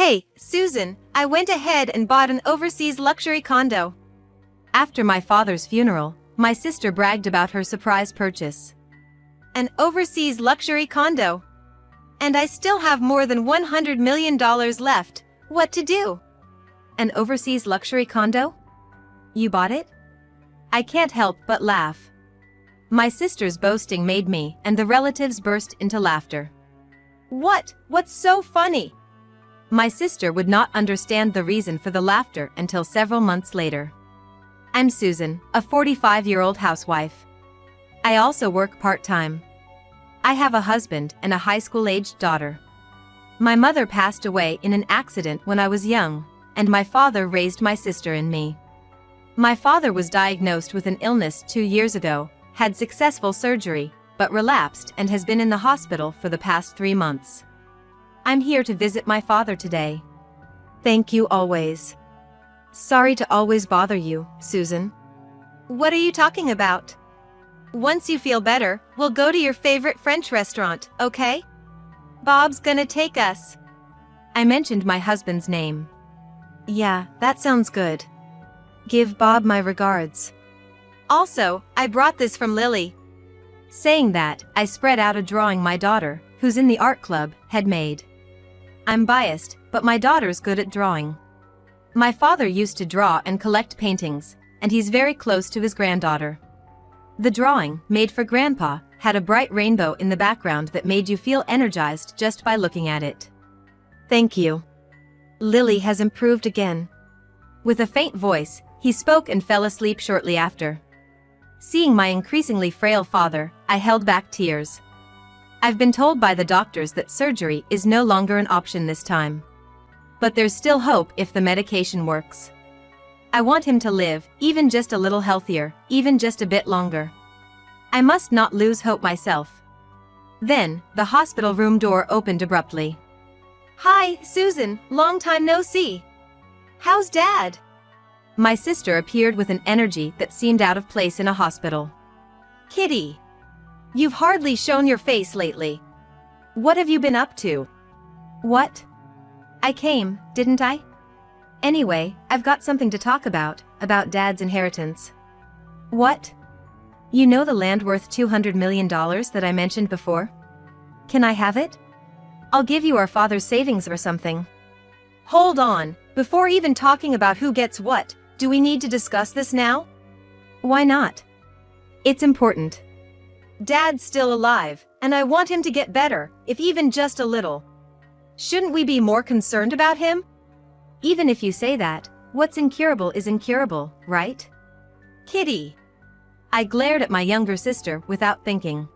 Hey, Susan, I went ahead and bought an overseas luxury condo. After my father's funeral, my sister bragged about her surprise purchase. An overseas luxury condo. And I still have more than $100 million left. What to do? An overseas luxury condo? You bought it? I can't help but laugh. My sister's boasting made me and the relatives burst into laughter. What? What's so funny? My sister would not understand the reason for the laughter until several months later. I'm Susan, a 45-year-old housewife. I also work part-time. I have a husband and a high school-aged daughter. My mother passed away in an accident when I was young, and my father raised my sister and me. My father was diagnosed with an illness 2 years ago, had successful surgery, but relapsed and has been in the hospital for the past 3 months. I'm here to visit my father today. Thank you always. Sorry to always bother you, Susan. What are you talking about? Once you feel better, we'll go to your favorite French restaurant, okay? Bob's gonna take us. I mentioned my husband's name. Yeah, that sounds good. Give Bob my regards. Also, I brought this from Lily. Saying that, I spread out a drawing my daughter, who's in the art club, had made. I'm biased, but my daughter's good at drawing. My father used to draw and collect paintings, and he's very close to his granddaughter. The drawing, made for Grandpa, had a bright rainbow in the background that made you feel energized just by looking at it. Thank you. Lily has improved again. With a faint voice, he spoke and fell asleep shortly after. Seeing my increasingly frail father, I held back tears. I've been told by the doctors that surgery is no longer an option this time. But there's still hope if the medication works. I want him to live, even just a little healthier, even just a bit longer. I must not lose hope myself. Then, the hospital room door opened abruptly. Hi, Susan, long time no see. How's Dad? My sister appeared with an energy that seemed out of place in a hospital. Kitty. You've hardly shown your face lately. What have you been up to? What? I came, didn't I? Anyway, I've got something to talk about Dad's inheritance. What? You know the land worth $200 million that I mentioned before? Can I have it? I'll give you our father's savings or something. Hold on, before even talking about who gets what, do we need to discuss this now? Why not? It's important. Dad's still alive, and I want him to get better, if even just a little. Shouldn't we be more concerned about him? Even if you say that, what's incurable is incurable, right? Kitty. I glared at my younger sister without thinking.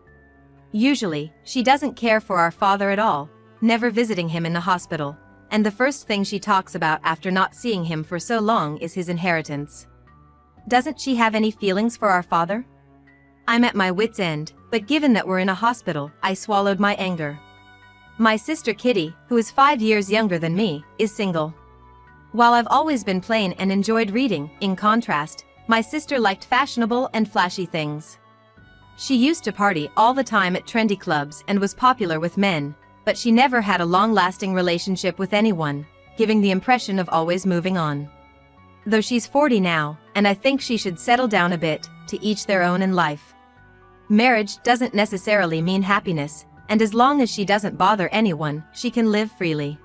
Usually, she doesn't care for our father at all, never visiting him in the hospital, and the first thing she talks about after not seeing him for so long is his inheritance. Doesn't she have any feelings for our father? I'm at my wit's end, but given that we're in a hospital, I swallowed my anger. My sister Kitty, who is 5 years younger than me, is single. While I've always been plain and enjoyed reading, in contrast, my sister liked fashionable and flashy things. She used to party all the time at trendy clubs and was popular with men, but she never had a long-lasting relationship with anyone, giving the impression of always moving on. Though she's 40 now, and I think she should settle down a bit, to each their own in life. Marriage doesn't necessarily mean happiness, and as long as she doesn't bother anyone, she can live freely.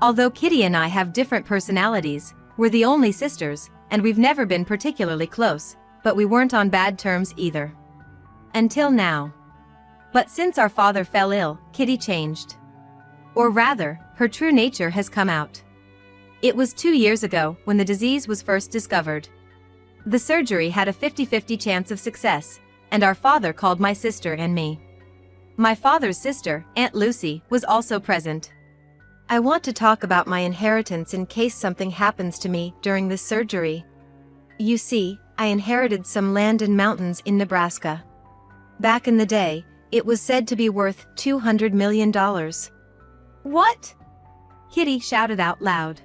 Although Kitty and I have different personalities, we're the only sisters, and we've never been particularly close, but we weren't on bad terms either. Until now. But since our father fell ill, Kitty changed. Or rather, her true nature has come out. It was 2 years ago when the disease was first discovered. The surgery had a 50-50 chance of success, and our father called my sister and me. My father's sister, Aunt Lucy, was also present. I want to talk about my inheritance in case something happens to me during this surgery. You see, I inherited some land and mountains in Nebraska. Back in the day, it was said to be worth $200 million. What? Kitty shouted out loud.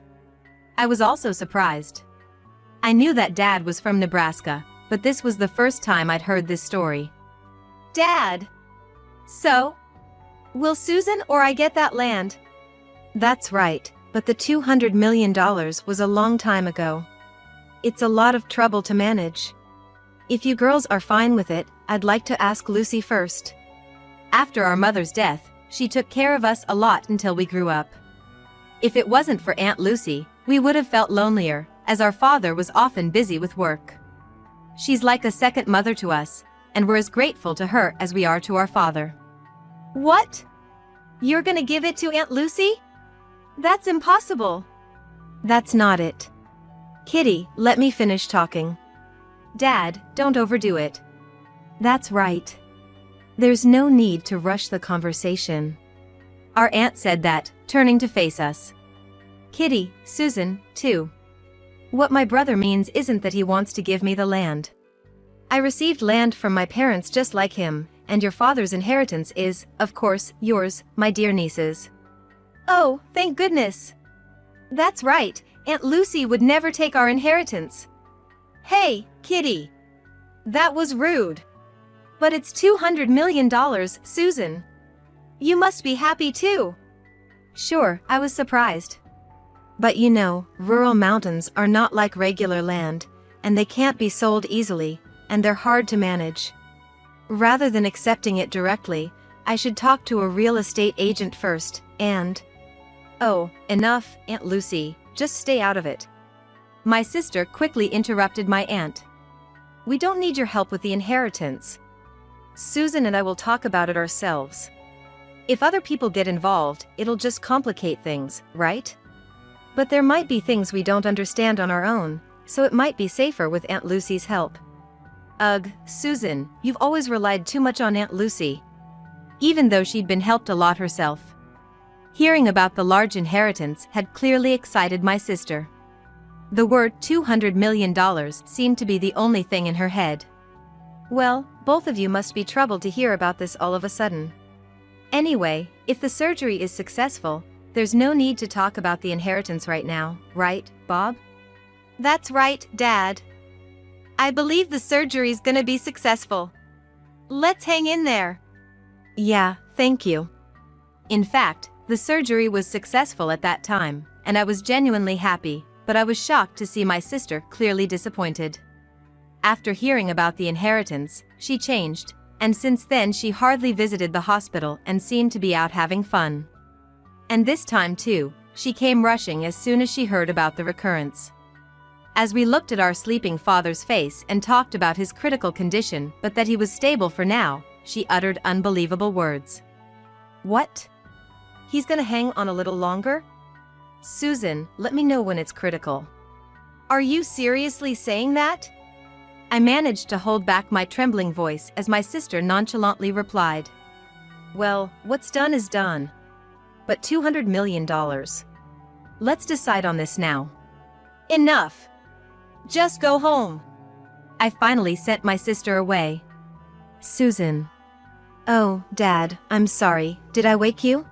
I was also surprised. I knew that Dad was from Nebraska, but this was the first time I'd heard this story. Dad! So? Will Susan or I get that land? That's right, but the $200 million was a long time ago. It's a lot of trouble to manage. If you girls are fine with it, I'd like to ask Lucy first. After our mother's death, she took care of us a lot until we grew up. If it wasn't for Aunt Lucy, we would have felt lonelier, as our father was often busy with work. She's like a second mother to us, and we're as grateful to her as we are to our father. What? You're gonna give it to Aunt Lucy? That's impossible. That's not it. Kitty, let me finish talking. Dad, don't overdo it. That's right. There's no need to rush the conversation. Our aunt said that, turning to face us. Kitty, Susan, too. What my brother means isn't that he wants to give me the land. I received land from my parents just like him, and your father's inheritance is, of course, yours, my dear nieces. Oh, thank goodness. That's right, Aunt Lucy would never take our inheritance. Hey, Kitty. That was rude. But it's $200 million, Susan. You must be happy too. Sure, I was surprised. But you know, rural mountains are not like regular land, and they can't be sold easily, and they're hard to manage. Rather than accepting it directly, I should talk to a real estate agent first, and... Oh, enough, Aunt Lucy, just stay out of it. My sister quickly interrupted my aunt. We don't need your help with the inheritance. Susan and I will talk about it ourselves. If other people get involved, it'll just complicate things, right? But there might be things we don't understand on our own, so it might be safer with Aunt Lucy's help. Ugh, Susan, you've always relied too much on Aunt Lucy. Even though she'd been helped a lot herself. Hearing about the large inheritance had clearly excited my sister. The word $200 million seemed to be the only thing in her head. Well, both of you must be troubled to hear about this all of a sudden. Anyway, if the surgery is successful, there's no need to talk about the inheritance right now, right, Bob? That's right, Dad. I believe the surgery's gonna be successful. Let's hang in there. Yeah, thank you. In fact, the surgery was successful at that time, and I was genuinely happy, but I was shocked to see my sister clearly disappointed. After hearing about the inheritance, she changed, and since then she hardly visited the hospital and seemed to be out having fun. And this time too, she came rushing as soon as she heard about the recurrence. As we looked at our sleeping father's face and talked about his critical condition but that he was stable for now, she uttered unbelievable words. What? He's gonna hang on a little longer? Susan, let me know when it's critical. Are you seriously saying that? I managed to hold back my trembling voice as my sister nonchalantly replied. Well, what's done is done. But $200 million. Let's decide on this now. Enough. Just go home. I finally sent my sister away. Susan. Oh, Dad, I'm sorry, did I wake you?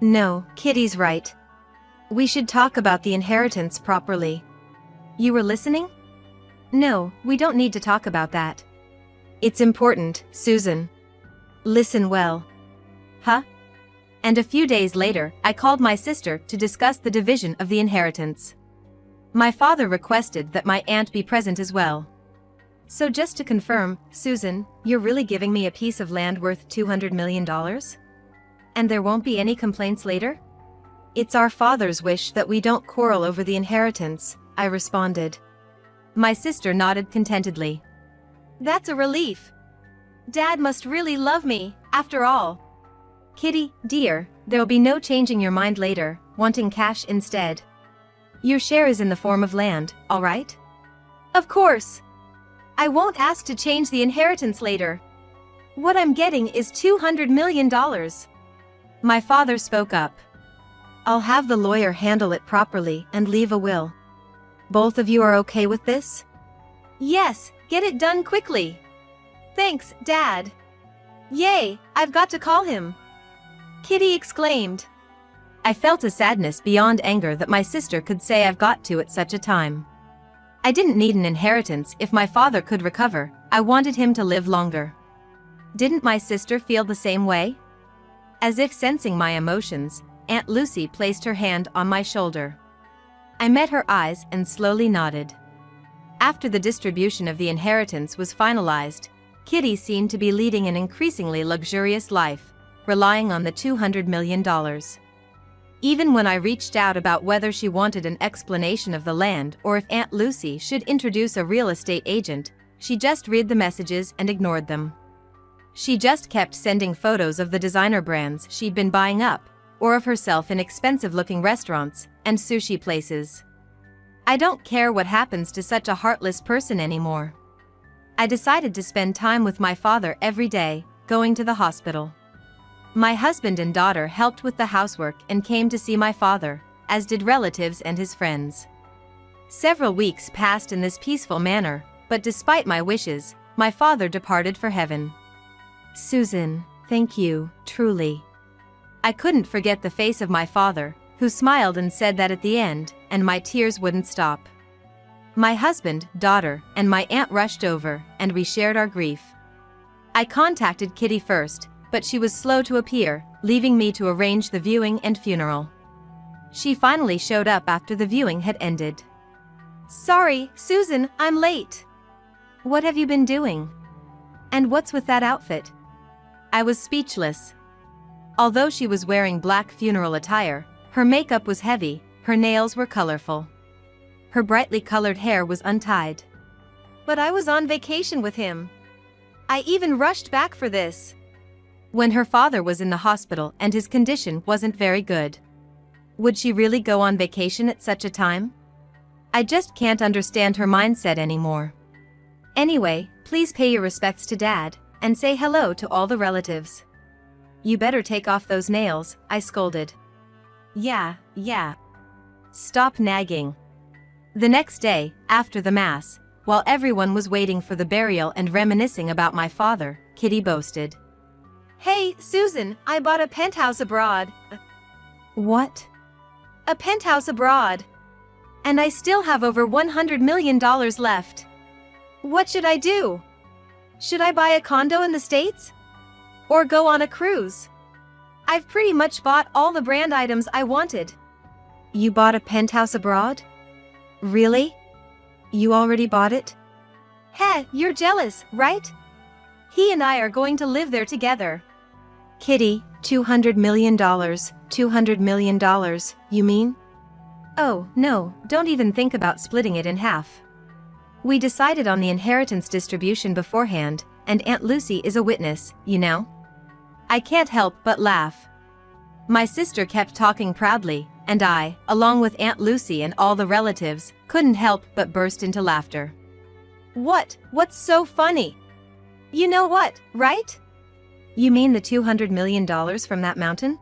No, Kitty's right. We should talk about the inheritance properly. You were listening? No, we don't need to talk about that. It's important, Susan. Listen well. Huh? And a few days later, I called my sister to discuss the division of the inheritance. My father requested that my aunt be present as well. So just to confirm, Susan, you're really giving me a piece of land worth $200 million? And there won't be any complaints later? It's our father's wish that we don't quarrel over the inheritance, I responded. My sister nodded contentedly. That's a relief. Dad must really love me, after all. Kitty, dear, there'll be no changing your mind later, wanting cash instead. Your share is in the form of land, all right? Of course. I won't ask to change the inheritance later. What I'm getting is $200 million. My father spoke up. I'll have the lawyer handle it properly and leave a will. Both of you are okay with this? Yes, get it done quickly. Thanks, Dad. Yay, I've got to call him. Kitty exclaimed. I felt a sadness beyond anger that my sister could say I've got to at such a time. I didn't need an inheritance if my father could recover, I wanted him to live longer. Didn't my sister feel the same way? As if sensing my emotions, Aunt Lucy placed her hand on my shoulder. I met her eyes and slowly nodded. After the distribution of the inheritance was finalized, Kitty seemed to be leading an increasingly luxurious life, relying on the $200 million. Even when I reached out about whether she wanted an explanation of the land or if Aunt Lucy should introduce a real estate agent, she just read the messages and ignored them. She just kept sending photos of the designer brands she'd been buying up, or of herself in expensive-looking restaurants and sushi places. I don't care what happens to such a heartless person anymore. I decided to spend time with my father every day, going to the hospital. My husband and daughter helped with the housework and came to see my father, as did relatives and his friends. Several weeks passed in this peaceful manner, but despite my wishes, my father departed for heaven. Susan, thank you, truly. I couldn't forget the face of my father, who smiled and said that at the end, and my tears wouldn't stop. My husband, daughter, and my aunt rushed over, and we shared our grief. I contacted Kitty first, but she was slow to appear, leaving me to arrange the viewing and funeral. She finally showed up after the viewing had ended. Sorry, Susan, I'm late. What have you been doing? And what's with that outfit? I was speechless. Although she was wearing black funeral attire, her makeup was heavy, her nails were colorful. Her brightly colored hair was untied. But I was on vacation with him. I even rushed back for this. When her father was in the hospital and his condition wasn't very good. Would she really go on vacation at such a time? I just can't understand her mindset anymore. Anyway, please pay your respects to Dad, and say hello to all the relatives. You better take off those nails, I scolded. Yeah. Stop nagging. The next day, after the mass, while everyone was waiting for the burial and reminiscing about my father, Kitty boasted. Hey, Susan, I bought a penthouse abroad. What? A penthouse abroad. And I still have over $100 million left. What should I do? Should I buy a condo in the States? Or go on a cruise? I've pretty much bought all the brand items I wanted. You bought a penthouse abroad? Really? You already bought it? Heh, you're jealous, right? He and I are going to live there together. Kitty, $200 million, $200 million, you mean? Oh, no, don't even think about splitting it in half. We decided on the inheritance distribution beforehand, and Aunt Lucy is a witness, you know? I can't help but laugh. My sister kept talking proudly, and I, along with Aunt Lucy and all the relatives, couldn't help but burst into laughter. What's so funny? You know what, right? You mean the $200 million from that mountain?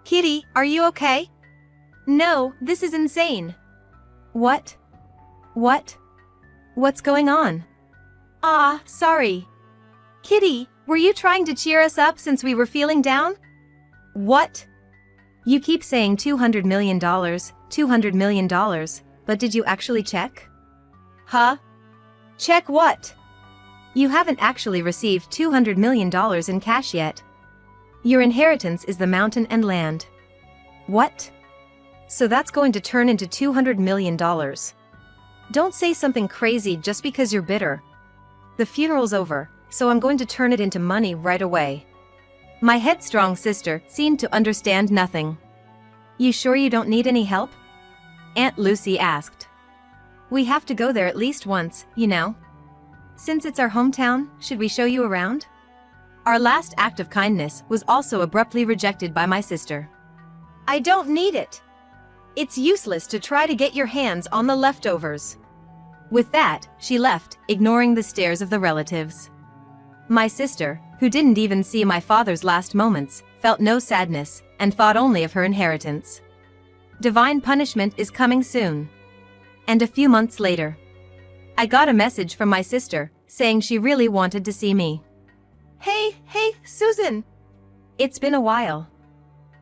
Kitty, are you okay? No, this is insane. What? What's going on? Sorry. Kitty, were you trying to cheer us up since we were feeling down? What? You keep saying $200 million, $200 million, but did you actually check? Huh? Check what? You haven't actually received $200 million in cash yet. Your inheritance is the mountain and land. What? So that's going to turn into $200 million. Don't say something crazy just because you're bitter. The funeral's over, so I'm going to turn it into money right away. My headstrong sister seemed to understand nothing. You sure you don't need any help? Aunt Lucy asked. We have to go there at least once, you know. Since it's our hometown, should we show you around? Our last act of kindness was also abruptly rejected by my sister. I don't need it. It's useless to try to get your hands on the leftovers. With that, she left, ignoring the stares of the relatives. My sister, who didn't even see my father's last moments, felt no sadness, and thought only of her inheritance. Divine punishment is coming soon. And a few months later, I got a message from my sister, saying she really wanted to see me. Hey, Susan! It's been a while.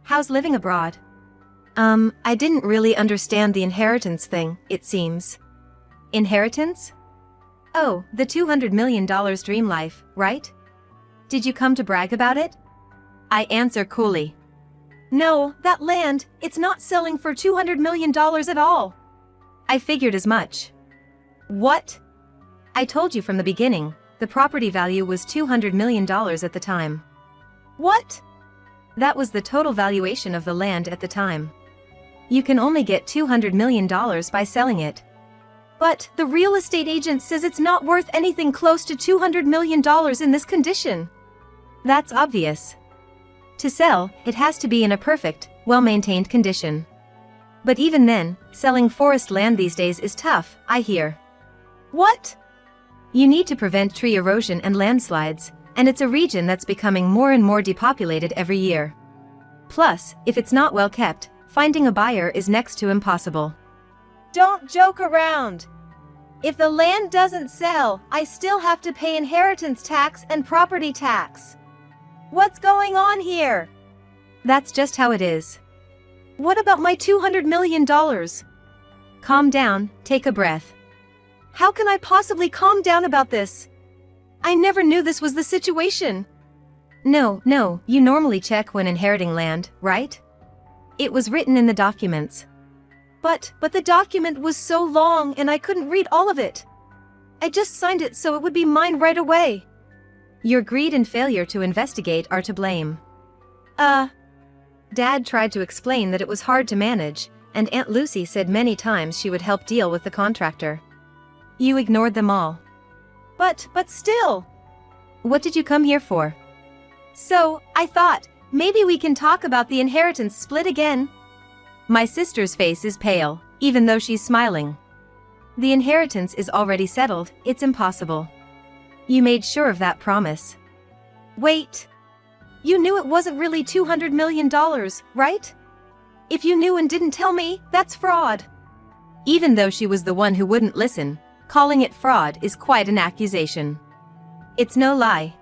How's living abroad? I didn't really understand the inheritance thing, it seems. Inheritance? Oh, the $200 million dream life, right? Did you come to brag about it? I answer coolly. No, that land, it's not selling for $200 million at all. I figured as much. What? I told you from the beginning, the property value was $200 million at the time. What? That was the total valuation of the land at the time. You can only get $200 million by selling it. But the real estate agent says it's not worth anything close to $200 million in this condition. That's obvious. To sell, it has to be in a perfect, well-maintained condition. But even then, selling forest land these days is tough, I hear. What? You need to prevent tree erosion and landslides, and it's a region that's becoming more and more depopulated every year. Plus, if it's not well kept, finding a buyer is next to impossible. Don't joke around. If the land doesn't sell, I still have to pay inheritance tax and property tax. What's going on here? That's just how it is. What about my $200 million? Calm down, take a breath. How can I possibly calm down about this? I never knew this was the situation. No, you normally check when inheriting land, right? It was written in the documents. But the document was so long and I couldn't read all of it. I just signed it so it would be mine right away. Your greed and failure to investigate are to blame. Dad tried to explain that it was hard to manage, and Aunt Lucy said many times she would help deal with the contractor. You ignored them all. But still. What did you come here for? So, I thought, maybe we can talk about the inheritance split again. My sister's face is pale, even though she's smiling. The inheritance is already settled, it's impossible. You made sure of that promise. Wait. You knew it wasn't really $200 million, right? If you knew and didn't tell me, that's fraud. Even though she was the one who wouldn't listen, calling it fraud is quite an accusation. It's no lie.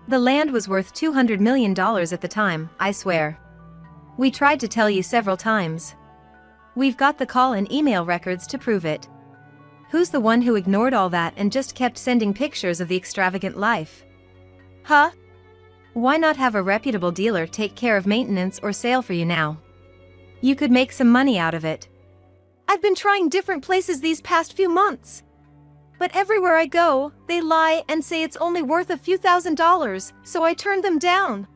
The land was worth $200 million at the time, I swear. We tried to tell you several times. We've got the call and email records to prove it. Who's the one who ignored all that and just kept sending pictures of the extravagant life? Huh? Why not have a reputable dealer take care of maintenance or sale for you now? You could make some money out of it. I've been trying different places these past few months. But everywhere I go, they lie and say it's only worth a few $1,000s, so I turned them down.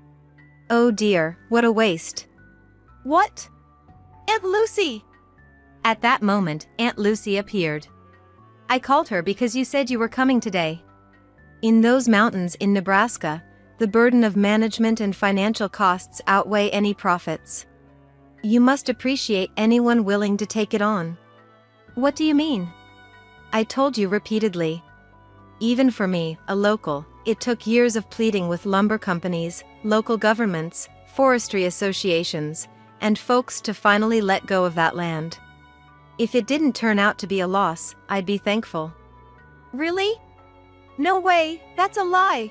Oh dear, what a waste. What? Aunt Lucy! At that moment, Aunt Lucy appeared. I called her because you said you were coming today. In those mountains in Nebraska, the burden of management and financial costs outweigh any profits. You must appreciate anyone willing to take it on. What do you mean? I told you repeatedly. Even for me, a local, it took years of pleading with lumber companies, local governments, forestry associations, and folks to finally let go of that land. If it didn't turn out to be a loss, I'd be thankful. Really? No way, that's a lie.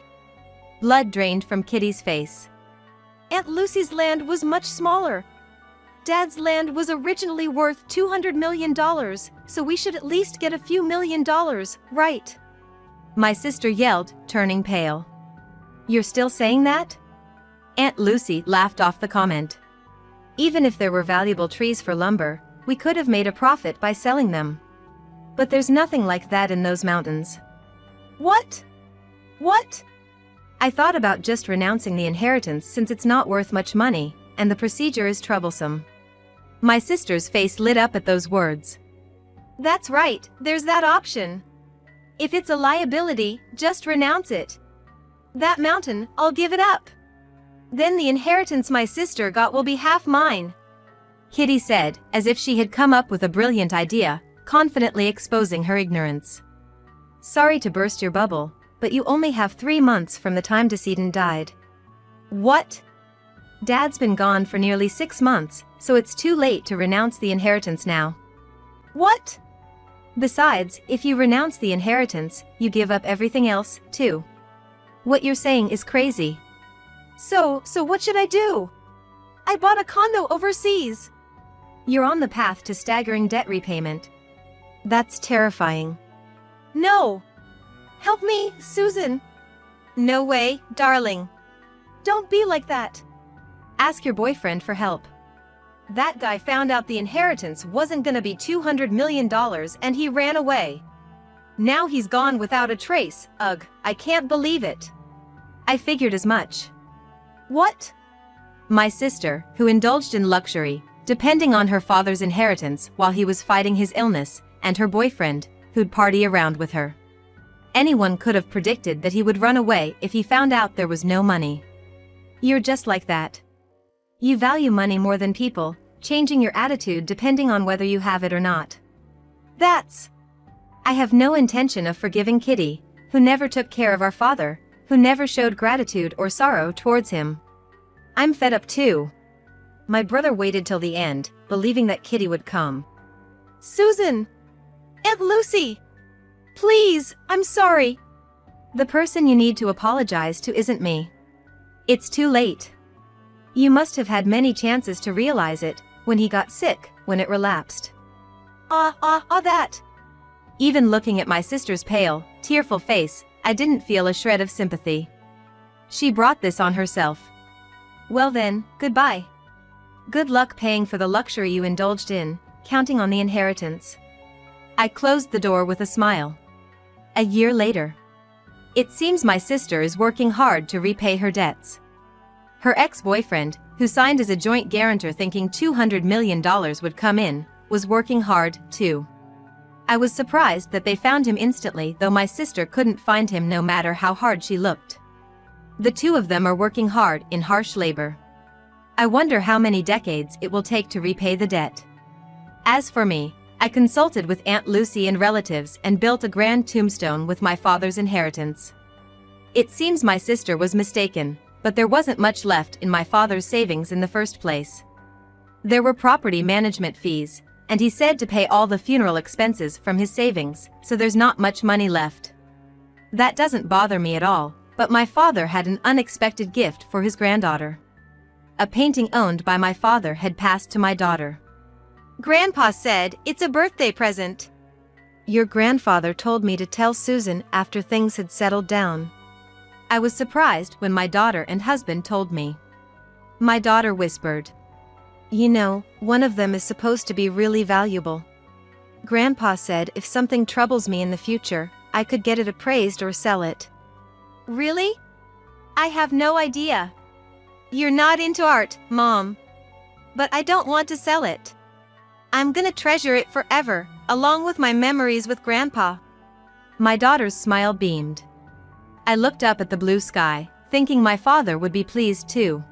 Blood drained from Kitty's face. Aunt Lucy's land was much smaller. Dad's land was originally worth $200 million, so we should at least get a few $1,000,000, right? My sister yelled, turning pale. You're still saying that? Aunt Lucy laughed off the comment. Even if there were valuable trees for lumber, we could have made a profit by selling them. But there's nothing like that in those mountains. What? What? I thought about just renouncing the inheritance since it's not worth much money, and the procedure is troublesome. My sister's face lit up at those words. That's right, there's that option. If it's a liability, just renounce it. That mountain, I'll give it up. Then the inheritance my sister got will be half mine. Kitty said, as if she had come up with a brilliant idea, confidently exposing her ignorance. Sorry to burst your bubble, but you only have 3 months from the time decedent died. What? Dad's been gone for nearly 6 months, so it's too late to renounce the inheritance now. What? Besides, if you renounce the inheritance, you give up everything else, too. What you're saying is crazy. So what should I do? I bought a condo overseas. You're on the path to staggering debt repayment. That's terrifying. No. Help me, Susan. No way, darling. Don't be like that. Ask your boyfriend for help. That guy found out the inheritance wasn't gonna be $200 million and he ran away. Now he's gone without a trace. Ugh, I can't believe it. I figured as much. What? My sister, who indulged in luxury, depending on her father's inheritance while he was fighting his illness, and her boyfriend, who'd party around with her. Anyone could have predicted that he would run away if he found out there was no money. You're just like that. You value money more than people, changing your attitude depending on whether you have it or not. I have no intention of forgiving Kitty, who never took care of our father, who never showed gratitude or sorrow towards him. I'm fed up too. My brother waited till the end, believing that Kitty would come. Susan! Aunt Lucy! Please, I'm sorry. The person you need to apologize to isn't me. It's too late. You must have had many chances to realize it, when he got sick, when it relapsed. That. Even looking at my sister's pale, tearful face, I didn't feel a shred of sympathy. She brought this on herself. Well then, goodbye. Good luck paying for the luxury you indulged in, counting on the inheritance. I closed the door with a smile. A year later. It seems my sister is working hard to repay her debts. Her ex-boyfriend, who signed as a joint guarantor thinking $200 million would come in, was working hard, too. I was surprised that they found him instantly, though my sister couldn't find him no matter how hard she looked. The two of them are working hard in harsh labor. I wonder how many decades it will take to repay the debt. As for me, I consulted with Aunt Lucy and relatives and built a grand tombstone with my father's inheritance. It seems my sister was mistaken, but there wasn't much left in my father's savings in the first place. There were property management fees, and he said to pay all the funeral expenses from his savings, so there's not much money left. That doesn't bother me at all, but my father had an unexpected gift for his granddaughter. A painting owned by my father had passed to my daughter. Grandpa said it's a birthday present. Your grandfather told me to tell Susan after things had settled down. I was surprised when my daughter and husband told me. My daughter whispered, "You know, one of them is supposed to be really valuable. Grandpa said if something troubles me in the future, I could get it appraised or sell it." Really? I have no idea. You're not into art, Mom. But I don't want to sell it. I'm gonna treasure it forever, along with my memories with Grandpa. My daughter's smile beamed. I looked up at the blue sky, thinking my father would be pleased too.